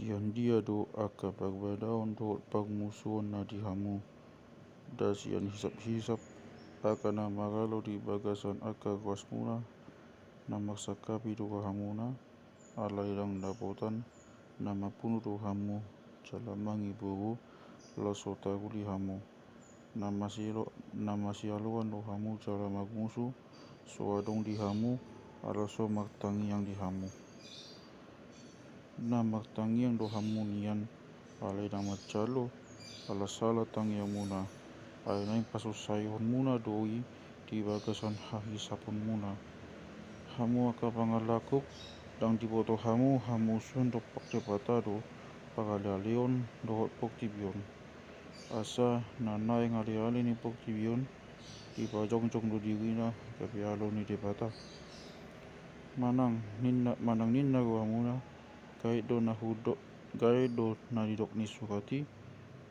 Dasian dia do aka pagbadaon do pagmusuon na di hamu. Dasian hisap-hisap aka na magalo di bagasan aka kuas muna na magsakapi do hamuna alay lang dapotan na mapuno do hamu calamang iburu laso taguli hamu na masialuan do hamu cara magmusu so adong di hamu alaso magtangiang di hamu na magtangiang do hamu nian alay na macalo alasala tangiang muna ay na pasusayon muna doi di bagasan hahisapon muna hamu aka pangalakuk dang diboto hamu sun do pakcepatado pagalaleon do poktibion asa nanay ngaliali ni poktibion di pajongjong do dirina kapialo ni debata manang ninna go hamuna kahit do nadidok ni sukati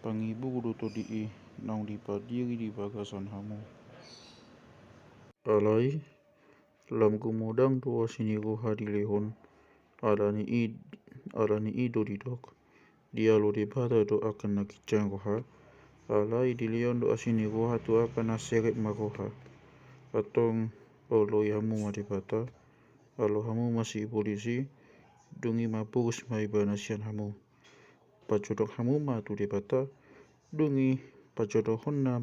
pangibu do to dii nang dipadiri di bagasan hamu alay lam gumodang do asinigo hadilehon alani ido didok dialo debata do akan nakicang goha alay dileon do asinigo hatu akan naseret magoha atong oloy hamu madebata alo hamu masih polisi dungi mapurus maibanasian hamu pacodok hamu matu debata dungi pajonohon na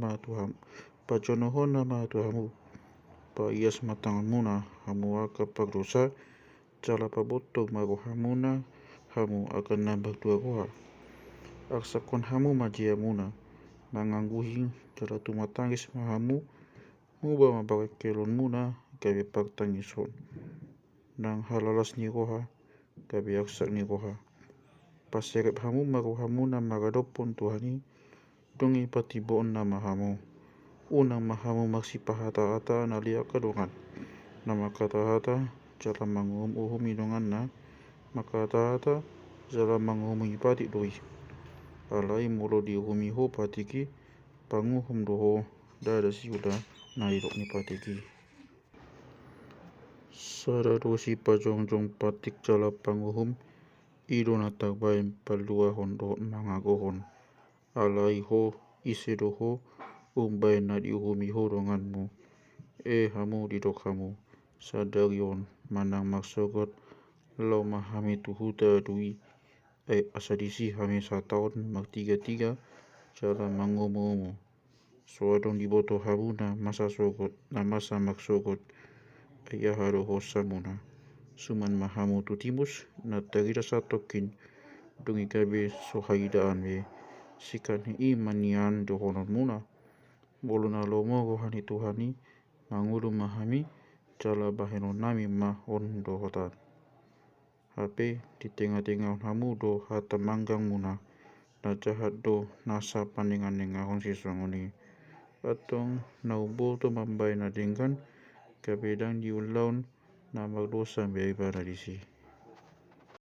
matu hamu pa ias matangan muna hamu aka pagdosa cala paboto mago hamuna hamu akan nambah dua goha aksakon hamu majia muna mangangguhi cala tumatangis mahamu muba mapakelon muna kabe pagtangison nang halalas ni goha kabe aksak ni goha paseret hamu mago hamu na magadopon tuhani dungi patiboon na mahamu unang mahamu magsipahata-hata na liak kadongan na makata-hata cala manguhum idongan na makata-hata cala manguhum ipati doi alay mulo dihumiho patiki panguhum doho dada siuda na idok ni patiki saradosi pajongjong patik cala panguhum ido na tagbain paluahon do mangagohon alay ho ise doho umbay na dihumiho donganmu hamu didok hamu sadarion manang magsogot lau mahami tuhuta dui asadisi hami sataon magtiga-tiga cala mangumu so adong diboto hamu na masa magsogot ayahado hosamuna suman mahamu tutimus na tarida satokin dungi kabe so haidaan be sikan imanian dohonon muna bolu na lomo gohani tuhani mangulu mahami cala bahenon nami mahon dohotan hape di tengah-tengah hamu do hata manggang muna na jahat do nasa panengan-nengahon siswangoni atong naubo to mambay na denggan kabedang diulaun na magdosa be ibaradisi